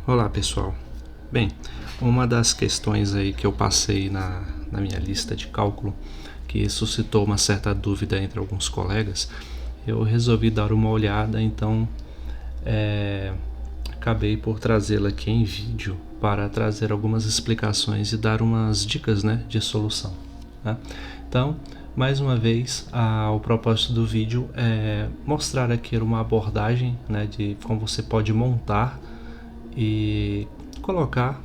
Olá pessoal, bem, uma das questões aí que eu passei na minha lista de cálculo, que suscitou uma certa dúvida entre alguns colegas, eu resolvi dar uma olhada, então acabei por trazê-la aqui em vídeo para trazer algumas explicações e dar umas dicas, de solução. Tá? Então, mais uma vez, o propósito do vídeo é mostrar aqui uma abordagem, de como você pode montar e colocar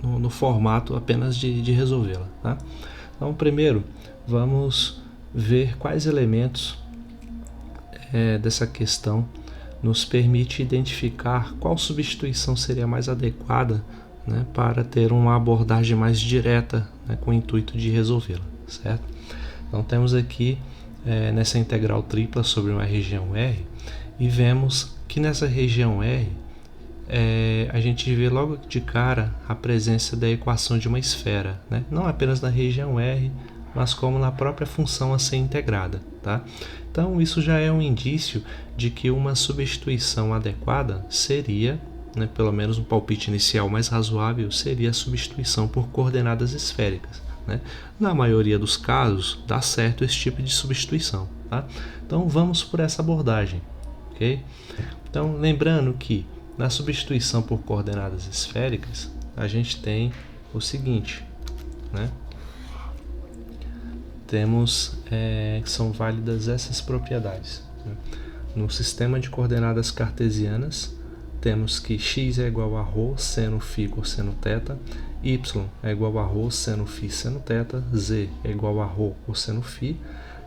no formato apenas de resolvê-la. Tá? Então, primeiro, vamos ver quais elementos dessa questão nos permite identificar qual substituição seria mais adequada, para ter uma abordagem mais direta, com o intuito de resolvê-la, certo? Então temos aqui nessa integral tripla sobre uma região R, e vemos que nessa região R a gente vê logo de cara a presença da equação de uma esfera, não apenas na região R, mas como na própria função a ser integrada. Tá? Então isso já é um indício de que uma substituição adequada seria, pelo menos um palpite inicial mais razoável, seria a substituição por coordenadas esféricas. Na maioria dos casos dá certo esse tipo de substituição. Tá? Então vamos por essa abordagem. Okay? Então lembrando que na substituição por coordenadas esféricas a gente tem o seguinte, temos que são válidas essas propriedades. No sistema de coordenadas cartesianas, temos que x é igual a ρ seno φ cosseno θ, y é igual a ρ seno φ seno θ, z é igual a ρ cosseno φ,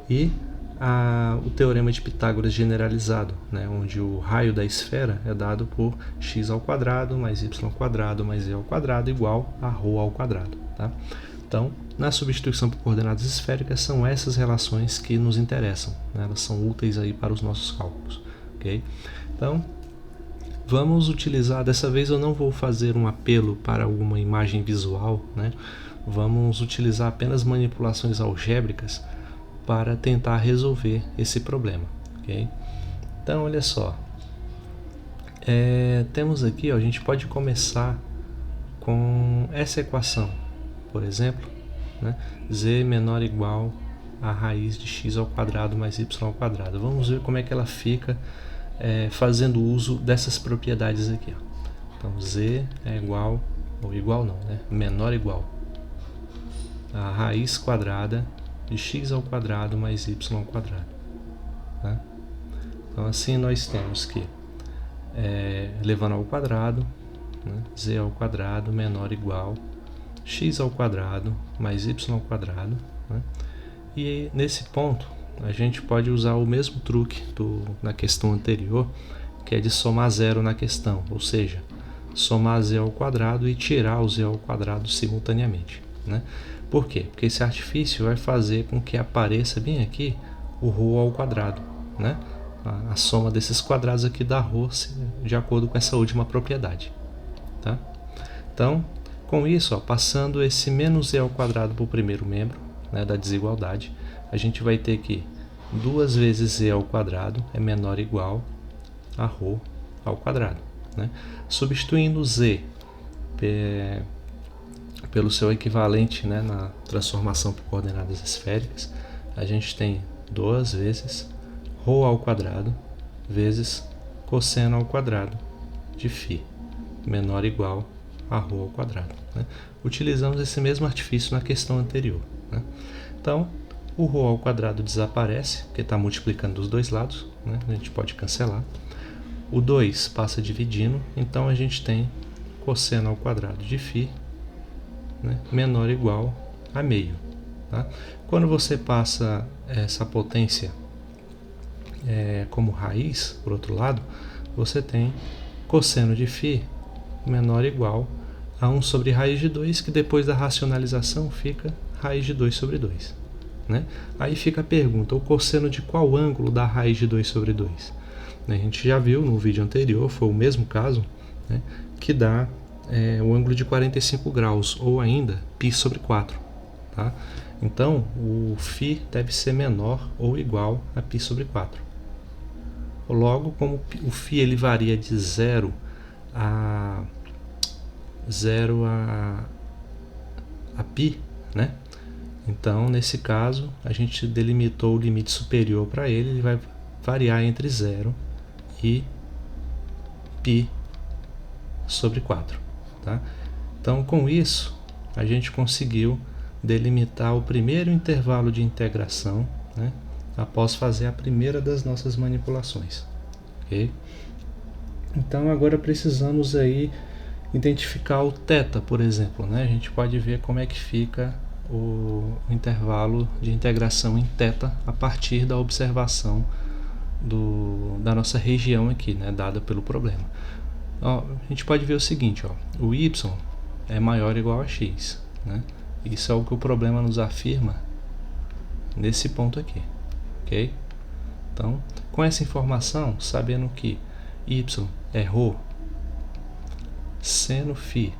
e o teorema de Pitágoras generalizado, onde o raio da esfera é dado por x ao quadrado mais y ao quadrado mais z ao quadrado igual a ρ ao quadrado. Tá? Então, na substituição por coordenadas esféricas, são essas relações que nos interessam, elas são úteis aí para os nossos cálculos. Okay? Então, vamos utilizar, dessa vez eu não vou fazer um apelo para alguma imagem visual, vamos utilizar apenas manipulações algébricas para tentar resolver esse problema. Okay? Então, olha só, temos aqui, a gente pode começar com essa equação, por exemplo, z menor ou igual a raiz de x ao quadrado mais y ao quadrado. Vamos ver como é que ela fica fazendo uso dessas propriedades aqui. Então, z é igual, ou igual não, menor ou igual a raiz quadrada de x ao quadrado mais y ao quadrado. Tá? Então, assim nós temos que, levando ao quadrado, z ao quadrado menor ou igual x ao quadrado mais y ao quadrado. E nesse ponto a gente pode usar o mesmo truque na questão anterior, que é de somar zero na questão, ou seja, somar z ao quadrado e tirar o z ao quadrado simultaneamente. Por quê? Porque esse artifício vai fazer com que apareça bem aqui o ρ ao quadrado. A soma desses quadrados aqui dá ρ de acordo com essa última propriedade. Tá? Então, com isso, passando esse menos z ao quadrado para o primeiro membro, da desigualdade, a gente vai ter que 2 vezes z ao quadrado é menor ou igual a ρ ao quadrado. Substituindo z pelo seu equivalente, na transformação por coordenadas esféricas, a gente tem 2 vezes ρ ao quadrado vezes cosseno ao quadrado de φ, menor ou igual a ρ ao quadrado. Utilizamos esse mesmo artifício na questão anterior. Então, o ρ ao quadrado desaparece, porque está multiplicando dos dois lados, a gente pode cancelar. O 2 passa dividindo, então a gente tem cosseno ao quadrado de φ, menor ou igual a meio. Tá? Quando você passa essa potência como raiz, por outro lado, você tem cosseno de φ menor ou igual a 1 sobre raiz de 2, que depois da racionalização fica raiz de 2 sobre 2. Aí fica a pergunta, o cosseno de qual ângulo dá raiz de 2 sobre 2? A gente já viu no vídeo anterior, foi o mesmo caso, que dá o ângulo de 45 graus, ou ainda π sobre 4. Tá? Então, o φ deve ser menor ou igual a π sobre 4. Logo, como o φ ele varia de 0 a 0 a π, né? Então, nesse caso, a gente delimitou o limite superior para ele vai variar entre 0 e π sobre 4. Tá? Então, com isso, a gente conseguiu delimitar o primeiro intervalo de integração, né, após fazer a primeira das nossas manipulações. Okay? Então, agora precisamos aí identificar o θ, por exemplo. Né? A gente pode ver como é que fica o intervalo de integração em θ a partir da observação da nossa região aqui, né, dada pelo problema. Ó, a gente pode ver o seguinte, ó, o y é maior ou igual a x. Né? Isso é o que o problema nos afirma nesse ponto aqui. Ok? Então, com essa informação, sabendo que y é ρ seno φ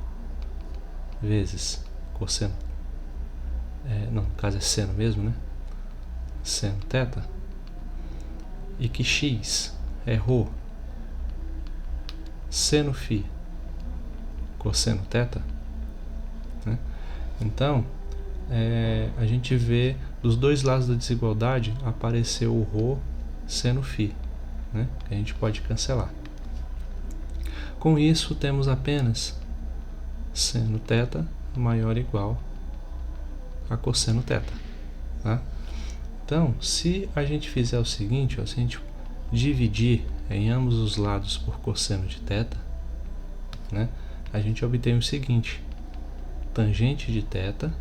vezes cosseno, não, no caso é seno mesmo, né? Seno θ, e que x é ρ seno φ cosseno θ, né? Então, a gente vê dos dois lados da desigualdade apareceu o ρ seno φ, né? Que a gente pode cancelar. Com isso, temos apenas seno θ maior ou igual a cosseno θ. Tá? Então, se a gente fizer o seguinte, ó, se a gente dividir em ambos os lados por cosseno de θ, né, a gente obtém o seguinte: tangente de θ,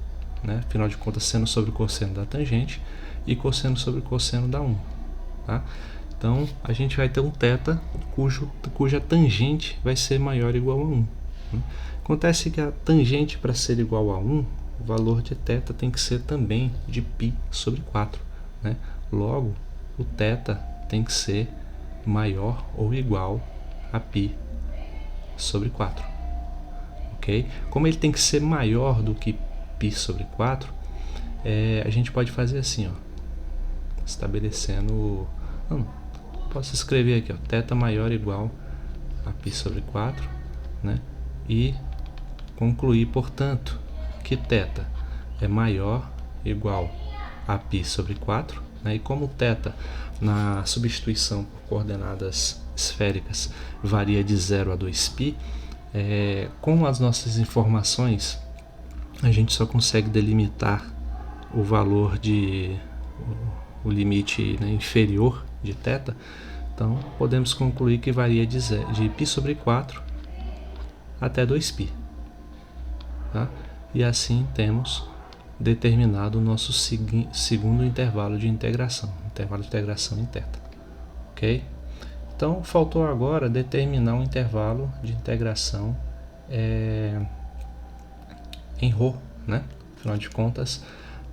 né, afinal de contas, seno sobre cosseno dá tangente, e cosseno sobre cosseno dá 1. Tá? Então, a gente vai ter um θ cuja tangente vai ser maior ou igual a 1. Acontece que a tangente, para ser igual a 1, o valor de θ tem que ser também de π sobre 4. Né? Logo, o θ tem que ser maior ou igual a π sobre 4. Okay? Como ele tem que ser maior do que π sobre 4, a gente pode fazer assim, ó, estabelecendo... posso escrever aqui, ó, θ maior ou igual a π sobre 4, né? E concluir, portanto, que θ é maior ou igual a π sobre 4, né? E como θ na substituição por coordenadas esféricas varia de 0 a 2π, com as nossas informações a gente só consegue delimitar o valor o limite, né, inferior de θ. Então podemos concluir que varia de π sobre 4 até 2π. Tá? E assim temos determinado o nosso segundo intervalo de integração em θ. Ok? Então faltou agora determinar um intervalo de integração em ρ, né? Afinal de contas,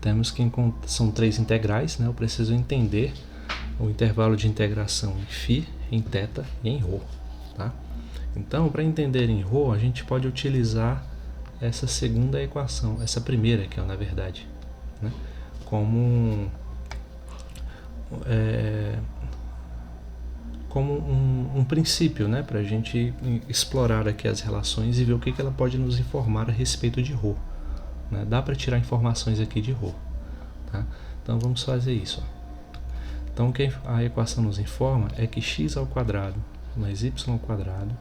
temos que são 3 integrais, né? Eu preciso entender o intervalo de integração em φ, em θ e em ρ. Tá? Então, para entender em ρ, a gente pode utilizar essa segunda equação, essa primeira aqui, ó, na verdade, né? Como um princípio, né? Para a gente explorar aqui as relações e ver o que ela pode nos informar a respeito de ρ. Né? Dá para tirar informações aqui de ρ. Tá? Então vamos fazer isso. Ó. Então o que a equação nos informa é que x ao quadrado mais y ao quadrado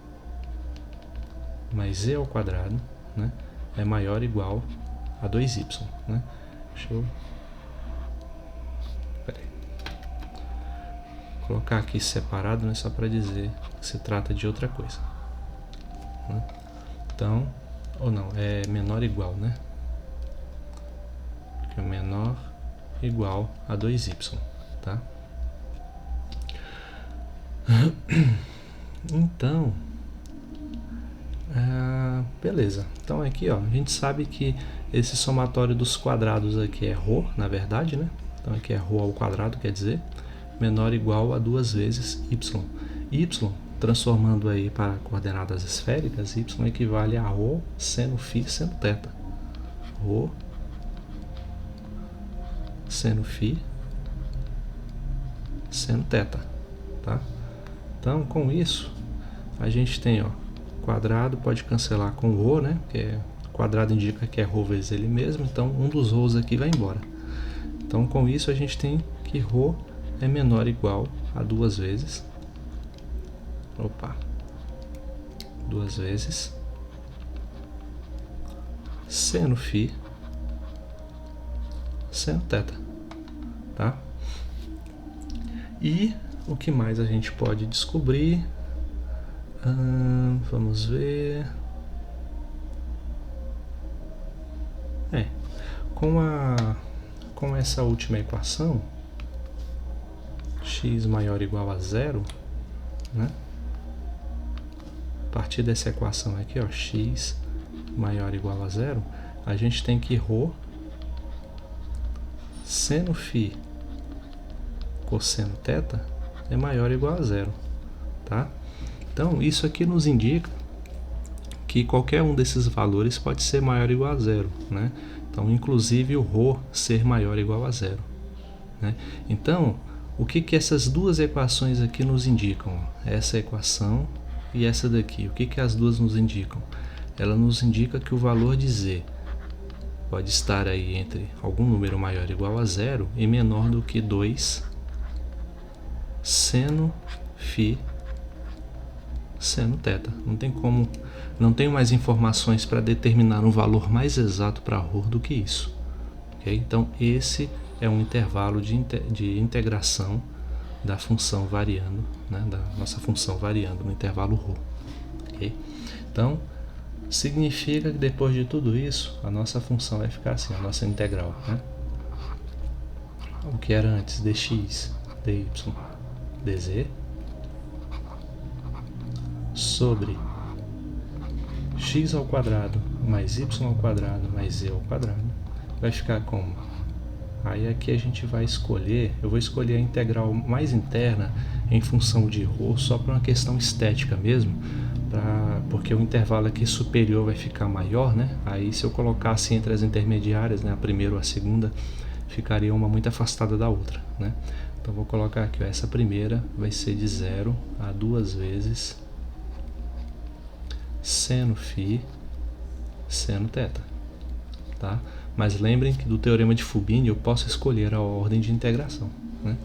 mais z ao quadrado, né, é maior ou igual a 2y. Né? Deixa eu colocar aqui separado, né, só para dizer que se trata de outra coisa. Né? Então, ou não, é menor ou igual, né? Porque é menor ou igual a 2y. Tá? Então, beleza. Então aqui, ó, a gente sabe que esse somatório dos quadrados aqui é ρ, na verdade, né? Então aqui é ρ ao quadrado, quer dizer, menor ou igual a 2 vezes y. Y, transformando aí para coordenadas esféricas, y equivale a ρ seno φ seno θ. ρ seno φ seno θ. Tá? Então, com isso, a gente tem, ó, quadrado pode cancelar com ρ, né? Porque quadrado indica que é ρ vezes ele mesmo, então um dos ρs aqui vai embora. Então com isso a gente tem que ρ é menor ou igual a 2 vezes, seno φ seno θ, tá? E o que mais a gente pode descobrir? Vamos ver. Com essa última equação, x maior ou igual a 0, né? A partir dessa equação aqui, ó, x maior ou igual a 0, a gente tem que ρ seno φ cosseno θ é maior ou igual a 0, tá? Então isso aqui nos indica que qualquer um desses valores pode ser maior ou igual a 0, né? Então inclusive o ρ ser maior ou igual a 0, né? Então o que essas duas equações aqui nos indicam? Essa equação e essa daqui, o que as duas nos indicam? Ela nos indica que o valor de z pode estar aí entre algum número maior ou igual a 0 e menor do que 2 seno φ seno θ. Não tenho mais informações para determinar um valor mais exato para ρ do que isso. Okay? Então esse é um intervalo de integração da função variando, né? Da nossa função variando no intervalo ρ. Okay? Então significa que depois de tudo isso, a nossa função vai ficar assim, a nossa integral, né? O que era antes dx, dy, dz, sobre x ao quadrado mais y ao quadrado mais z ao quadrado, vai ficar como? Aí aqui a gente vai escolher, eu vou escolher a integral mais interna em função de ρ, só para uma questão estética mesmo, porque o intervalo aqui superior vai ficar maior, né? Aí se eu colocasse entre as intermediárias, né, a primeira ou a segunda, ficaria uma muito afastada da outra, né? Então vou colocar aqui, ó, essa primeira vai ser de 0 a 2 vezes seno φ seno θ, tá? Mas lembrem que do teorema de Fubini eu posso escolher a ordem de integração, né?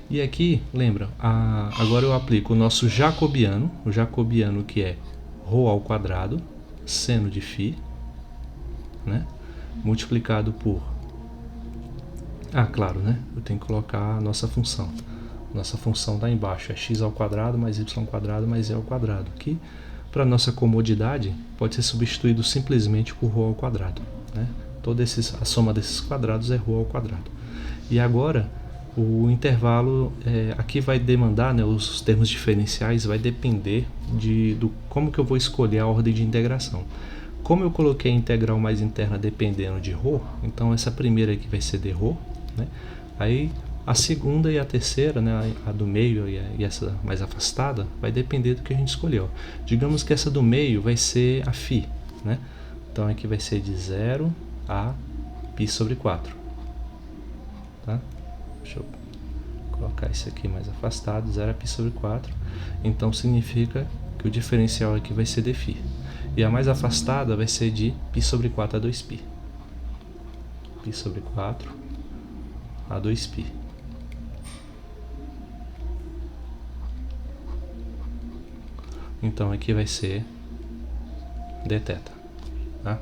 E aqui, lembra, agora eu aplico o nosso jacobiano, que é ρ ao quadrado, seno de φ, né? Multiplicado por... claro, né? Eu tenho que colocar a nossa função. Nossa função lá embaixo é x ao quadrado mais y ao quadrado mais z ao quadrado, que, para nossa comodidade, pode ser substituído simplesmente por ρ ao quadrado, né? A soma desses quadrados é ρ ao quadrado. E agora o intervalo aqui vai demandar, né, os termos diferenciais vai depender do como que eu vou escolher a ordem de integração. Como eu coloquei a integral mais interna dependendo de ρ, então essa primeira aqui vai ser dρ, né? Aí a segunda e a terceira, né, a do meio e essa mais afastada, vai depender do que a gente escolheu. Digamos que essa do meio vai ser a φ, né? Então aqui vai ser de 0 a π sobre 4, tá? Deixa eu colocar isso aqui mais afastado, 0 a π sobre 4. Então significa que o diferencial aqui vai ser dφ. E a mais afastada vai ser de π sobre 4 a 2π. π sobre 4 a 2π. Então aqui vai ser dθ, tá?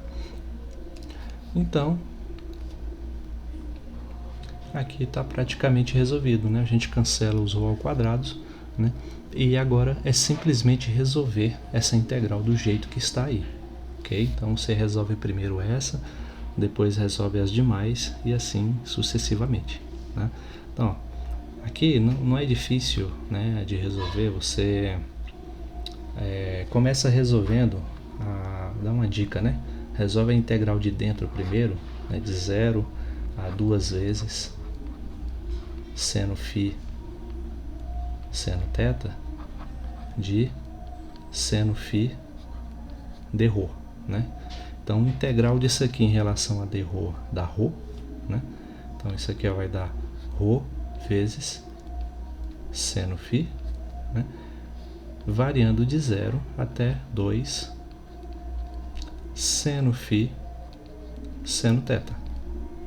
Então aqui está praticamente resolvido, né? A gente cancela os ρ ao quadrado, né? E agora é simplesmente resolver essa integral do jeito que está aí, ok? Então você resolve primeiro essa, depois resolve as demais e assim sucessivamente, né? Então, ó, aqui não é difícil, né, de resolver. Você começa resolvendo, dá uma dica, né? Resolve a integral de dentro primeiro, né, de 0 a 2 vezes seno φ seno θ de seno φ dρ, né? Então integral disso aqui em relação a dρ dá ρ, né? Então isso aqui vai dar ρ vezes seno φ, né? variando de 0 até 2 seno φ seno θ.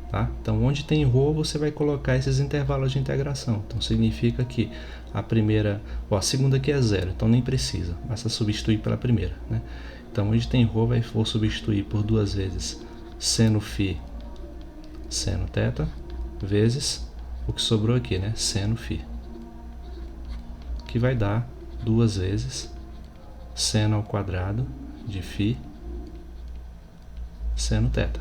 Tá? Então, onde tem ρ, você vai colocar esses intervalos de integração. Então, significa que a segunda aqui é 0, então nem precisa, basta substituir pela primeira, né? Então, onde tem ρ, vou substituir por 2 vezes seno φ seno θ, vezes o que sobrou aqui, né? Seno φ, que vai dar 2 vezes seno ao quadrado de φ seno θ.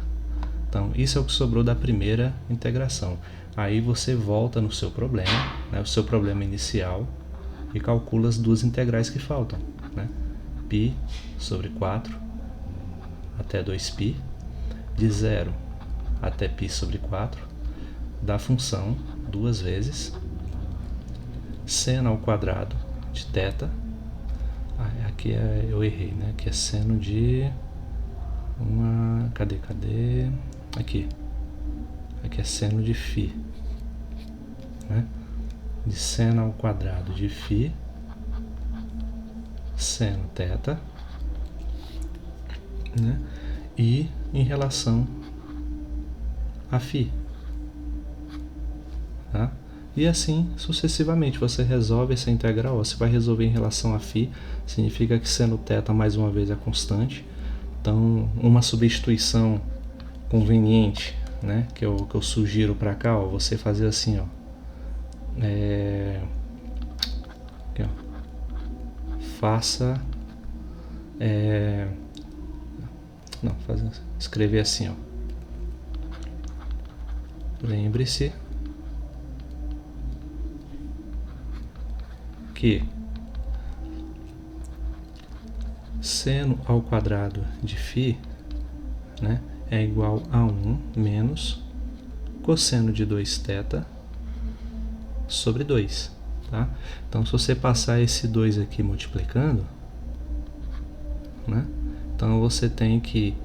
Então, isso é o que sobrou da primeira integração. Aí você volta no seu problema, né, o seu problema inicial, e calcula as duas integrais que faltam, né? π sobre 4 até 2π, de 0 até π sobre 4, da função 2 vezes seno ao quadrado de θ. Aqui eu errei, né? Aqui é seno de uma... Cadê? Aqui é seno de φ, né? De seno ao quadrado de φ seno θ, né? E em relação a φ, tá? E assim sucessivamente você resolve essa integral. Você vai resolver em relação a φ, significa que seno θ mais uma vez é constante. Então, uma substituição conveniente, né, que eu sugiro para cá, ó, você fazer assim, ó, aqui, ó, escrever assim, ó, lembre-se que seno ao quadrado de φ, né, é igual a 1 menos cosseno de 2θ sobre 2, tá? Então, se você passar esse 2 aqui multiplicando, né, então você tem que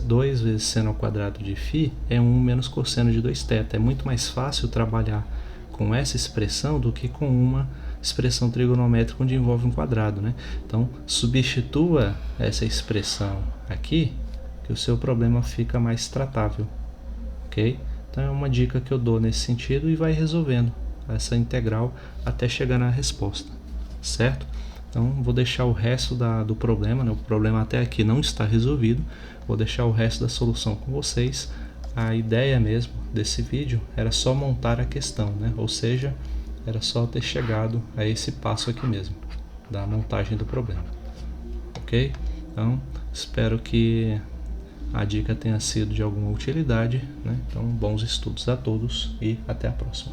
2 vezes seno ao quadrado de φ é 1 menos cosseno de 2θ. É muito mais fácil trabalhar com essa expressão do que com uma expressão trigonométrica onde envolve um quadrado, né? Então, substitua essa expressão aqui, que o seu problema fica mais tratável, ok? Então, é uma dica que eu dou nesse sentido, e vai resolvendo essa integral até chegar na resposta, certo? Então, vou deixar o resto do problema, né? O problema até aqui não está resolvido, vou deixar o resto da solução com vocês. A ideia mesmo desse vídeo era só montar a questão, né? Ou seja, era só ter chegado a esse passo aqui mesmo, da montagem do problema, ok? Então, espero que a dica tenha sido de alguma utilidade, né? Então, bons estudos a todos e até a próxima.